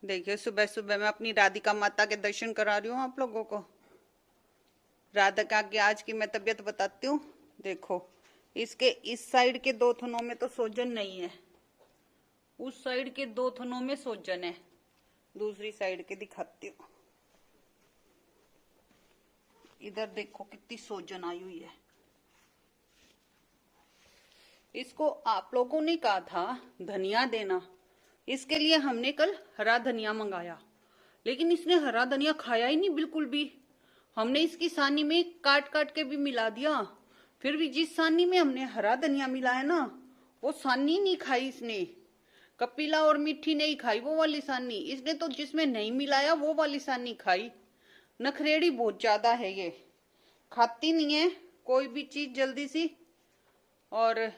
देखिए सुबह सुबह मैं अपनी राधिका माता के दर्शन करा रही हूँ आप लोगों को। राधिका की आज की मैं तबीयत बताती हूँ। देखो इसके इस साइड के दो थनों में तो सोजन नहीं है, उस साइड के दो थनों में सोजन है। दूसरी साइड के दिखाती हूँ। इधर देखो कितनी सोजन आई हुई है। इसको आप लोगों ने कहा था धनिया देना, इसके लिए हमने कल हरा धनिया मंगाया, लेकिन इसने हरा धनिया खाया ही नहीं बिल्कुल भी। हमने इसकी सानी में काट काट के भी मिला दिया, फिर भी जिस सानी में हमने हरा धनिया मिलाया ना, वो सानी नहीं खाई इसने। कपिला और मिट्टी नहीं खाई वो वाली सानी, इसने तो जिसमें नहीं मिलाया वो वाली सानी खाई। नखरेड़ी बहुत ज्यादा है ये, खाती नहीं है कोई भी चीज जल्दी सी। और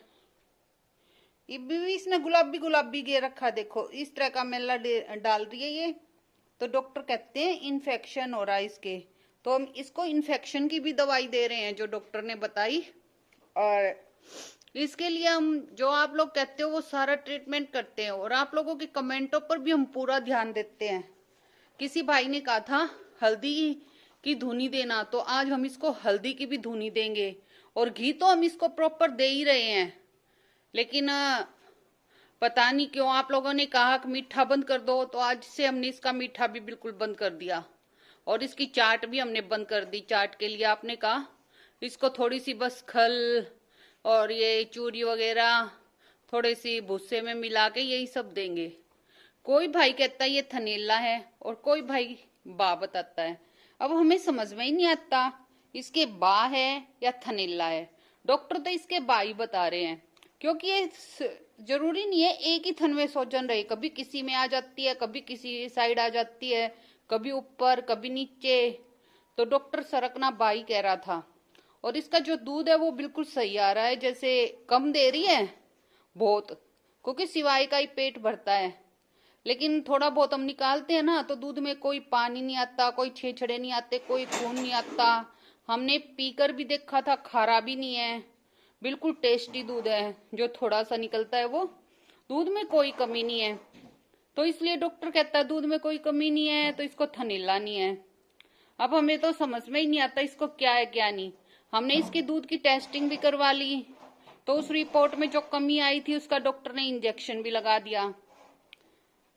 भी इसने गुलाबी गुलाबी गे रखा, देखो इस तरह का मेला डाल रही है ये। तो डॉक्टर कहते हैं इन्फेक्शन हो रहा है इसके, तो हम इसको इन्फेक्शन की भी दवाई दे रहे हैं जो डॉक्टर ने बताई। और इसके लिए हम जो आप लोग कहते हो वो सारा ट्रीटमेंट करते हैं, और आप लोगों के कमेंटों पर भी हम पूरा ध्यान देते हैं। किसी भाई ने कहा था हल्दी की धुनी देना, तो आज हम इसको हल्दी की भी धुनी देंगे। और घी तो हम इसको प्रॉपर दे ही रहे हैं, लेकिन पता नहीं क्यों आप लोगों ने कहा कि मीठा बंद कर दो, तो आज से हमने इसका मीठा भी बिल्कुल बंद कर दिया। और इसकी चाट भी हमने बंद कर दी। चाट के लिए आपने कहा इसको थोड़ी सी बस खल और ये चूरी वगैरह थोड़ी सी भूसे में मिला के यही सब देंगे। कोई भाई कहता है ये थनेला है और कोई भाई बा बताता है। अब हमें समझ में ही नहीं आता इसके बा है या थनेला है। डॉक्टर तो इसके बा ही बता रहे हैं, क्योंकि ये जरूरी नहीं है एक ही थन में सोजन रहे। कभी किसी में आ जाती है, कभी किसी साइड आ जाती है, कभी ऊपर कभी नीचे। तो डॉक्टर सरकना बाई कह रहा था। और इसका जो दूध है वो बिल्कुल सही आ रहा है, जैसे कम दे रही है बहुत, क्योंकि सिवाय का ही पेट भरता है। लेकिन थोड़ा बहुत हम निकालते हैं ना, तो दूध में कोई पानी नहीं आता, कोई छेछड़े नहीं आते, कोई खून नहीं आता। हमने पीकर भी देखा था, खारा भी नहीं है, बिल्कुल टेस्टी दूध है। जो थोड़ा सा निकलता है वो दूध में कोई कमी नहीं है। तो इसलिए डॉक्टर कहता है दूध में कोई कमी नहीं है, तो इसको थनेला नहीं है। अब हमें तो समझ में ही नहीं आता इसको क्या है क्या नहीं। हमने इसकी दूध की टेस्टिंग भी करवा ली, तो उस रिपोर्ट में जो कमी आई थी उसका डॉक्टर ने इंजेक्शन भी लगा दिया।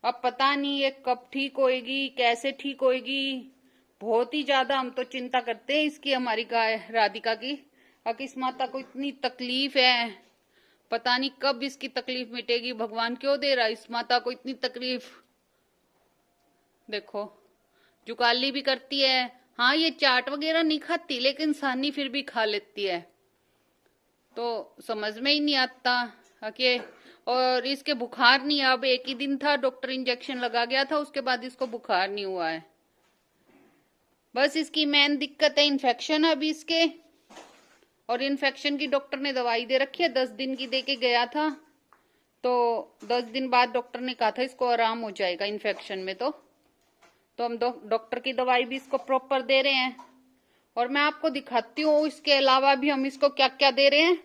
अब पता नहीं ये कब ठीक होएगी, कैसे ठीक होएगी। बहुत ही ज्यादा हम तो चिंता करते हैं इसकी, हमारी गाय राधिका की। इस माता को इतनी तकलीफ है, पता नहीं कब इसकी तकलीफ मिटेगी। भगवान क्यों दे रहा है इस माता को इतनी तकलीफ। देखो जुकाली भी करती है। हाँ ये चाट वगैरह नहीं खाती, लेकिन सानी फिर भी खा लेती है। तो समझ में ही नहीं आता कि। और इसके बुखार नहीं है। अब एक ही दिन था, डॉक्टर इंजेक्शन लगा गया था, उसके बाद इसको बुखार नहीं हुआ है। बस इसकी मेन दिक्कत है इन्फेक्शन अभी इसके। और इन्फेक्शन की डॉक्टर ने दवाई दे रखी है, 10 दिन की दे के गया था। तो 10 दिन बाद डॉक्टर ने कहा था इसको आराम हो जाएगा इन्फेक्शन में। तो हम डॉक्टर की दवाई भी इसको प्रॉपर दे रहे हैं। और मैं आपको दिखाती हूँ इसके अलावा भी हम इसको क्या क्या दे रहे हैं।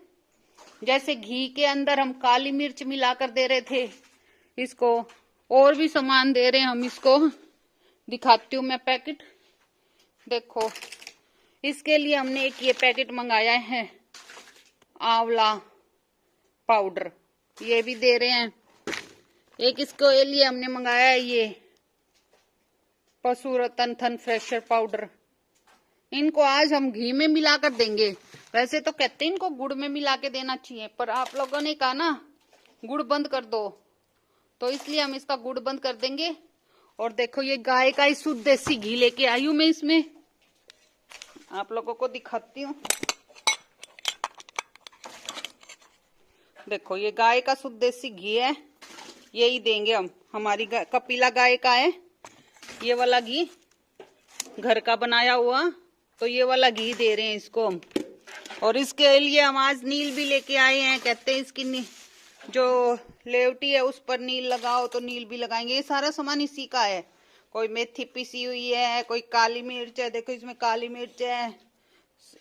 जैसे घी के अंदर हम काली मिर्च मिलाकर दे रहे थे इसको, और भी सामान दे रहे हैं हम इसको। दिखाती हूँ मैं पैकेट। देखो इसके लिए हमने एक ये पैकेट मंगाया है आंवला पाउडर, ये भी दे रहे हैं। एक इसको लिए हमने मंगाया है ये पशु रतन थन फ्रेशर पाउडर। इनको आज हम घी में मिलाकर देंगे। वैसे तो कहते हैं इनको गुड़ में मिला के देना चाहिए, पर आप लोगों ने कहा ना गुड़ बंद कर दो, तो इसलिए हम इसका गुड़ बंद कर देंगे। और देखो ये गाय का ही शुद्ध देसी घी लेके आई हूं मैं इसमें, आप लोगों को दिखाती हूँ। देखो ये गाय का शुद्ध देसी घी है, यही देंगे हम। हमारी कपिला गाय का है ये वाला घी, घर का बनाया हुआ। तो ये वाला घी दे रहे हैं इसको हम। और इसके लिए हम आज नील भी लेके आए हैं। कहते हैं इसकी जो लेवटी है उस पर नील लगाओ, तो नील भी लगाएंगे। ये सारा सामान इसी का है। कोई मेथी पिसी हुई है, कोई काली मिर्च है, देखो इसमें काली मिर्च है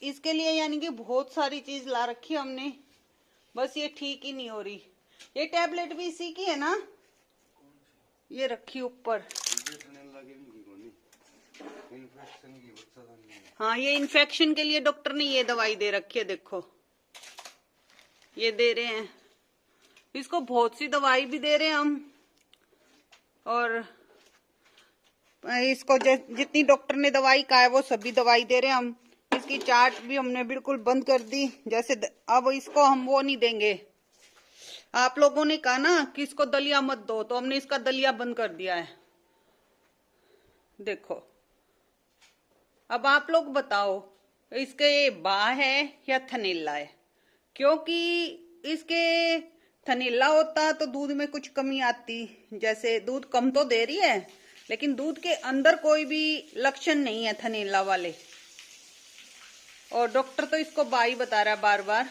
इसके लिए। यानी कि बहुत सारी चीज ला रखी है हमने, बस ये ठीक ही नहीं हो रही। ये टैबलेट भी इसी की है ना, ये रखी ऊपर। हाँ, ये इन्फेक्शन के लिए डॉक्टर ने ये दवाई दे रखी है, देखो ये दे रहे हैं। इसको बहुत सी दवाई भी दे रहे हैं हम, और इसको जितनी डॉक्टर ने दवाई कहा है वो सभी दवाई दे रहे हैं हम। इसकी चाट भी हमने बिल्कुल बंद कर दी, जैसे अब इसको हम वो नहीं देंगे। आप लोगों ने कहा ना कि इसको दलिया मत दो, तो हमने इसका दलिया बंद कर दिया है। देखो, अब आप लोग बताओ इसके बा है या थनेला है, क्योंकि इसके थनेला होता तो दूध में कुछ कमी आती। जैसे दूध कम तो दे रही है, लेकिन दूध के अंदर कोई भी लक्षण नहीं है थनेला वाले, और डॉक्टर तो इसको बा ही बता रहा है बार बार।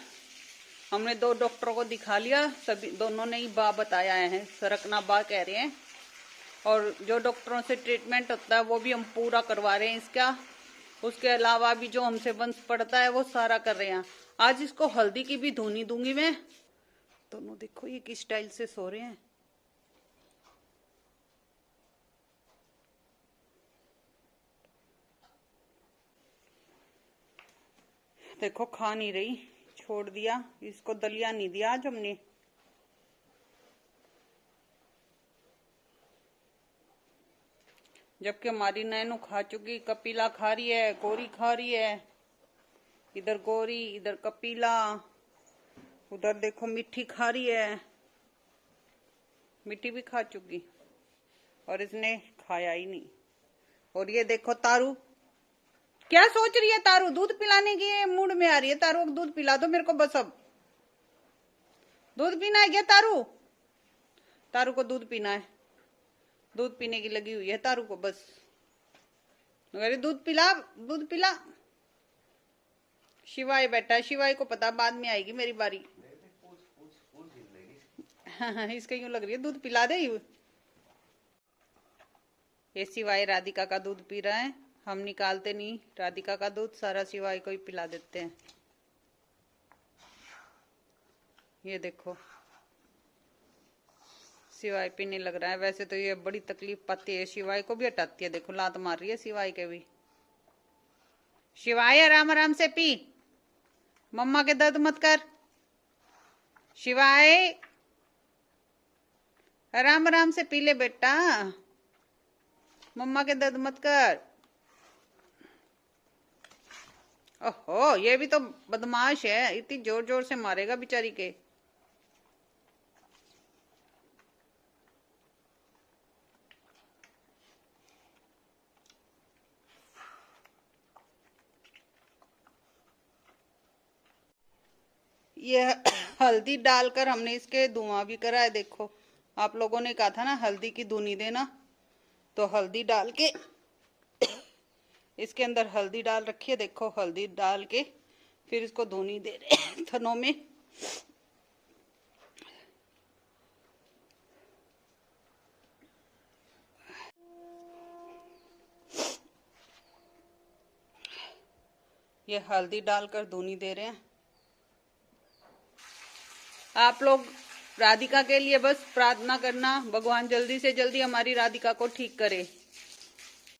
हमने 2 डॉक्टरों को दिखा लिया, सभी दोनों ने ही बा बताया है, सरकना बा कह रहे हैं। और जो डॉक्टरों से ट्रीटमेंट होता है वो भी हम पूरा करवा रहे हैं इसका। उसके अलावा भी जो हमसे वंश पड़ता है वो सारा कर रहे हैं। आज इसको हल्दी की भी धुनी दूंगी मैं। दोनों देखो ये किस स्टाइल से सो रहे हैं। देखो खा नहीं रही, छोड़ दिया इसको, दलिया नहीं दिया आज हमने। जबकि हमारी नैनू खा चुकी, कपिला खा रही है, गौरी खा रही है, इधर गौरी इधर कपिला, उधर देखो मिट्टी खा रही है, मिट्टी भी खा चुकी, और इसने खाया ही नहीं। और ये देखो तारू क्या सोच रही है, तारू दूध पिलाने की मूड में आ रही है। तारू दूध पिला दो मेरे को बस, अब दूध पीना है क्या तारू? तारू को दूध पीना है, दूध पीने की लगी हुई है तारू को बस। अरे दूध पिला, दूध पिला। शिवाय बैठा है, शिवाय को पता बाद में आएगी मेरी बारी। हाँ, इसका यूं लग रही है दूध पिला दे। ये शिवाय राधिका का दूध पी रहा है, हम निकालते नहीं राधिका का दूध, सारा शिवाय को ही पिला देते हैं। ये देखो शिवाय पीने लग रहा है। वैसे तो ये बड़ी तकलीफ पाती है, शिवाय को भी हटाती है। देखो लात मार रही है शिवाय के भी। शिवाय आराम आराम से पी, मम्मा के दर्द मत कर। शिवाय आराम आराम से पी ले बेटा, मम्मा के दर्द मत कर। ओहो, ये भी तो बदमाश है, इतनी जोर जोर से मारेगा बेचारी के। ये हल्दी डालकर हमने इसके धुआं भी करा है। देखो आप लोगों ने कहा था ना हल्दी की धुनी देना, तो हल्दी डाल के इसके अंदर हल्दी डाल रखी है। देखो हल्दी डाल के फिर इसको धुनी दे रहे हैं थनों में। ये हल्दी डालकर धुनी दे रहे हैं। आप लोग राधिका के लिए बस प्रार्थना करना, भगवान जल्दी से जल्दी हमारी राधिका को ठीक करे।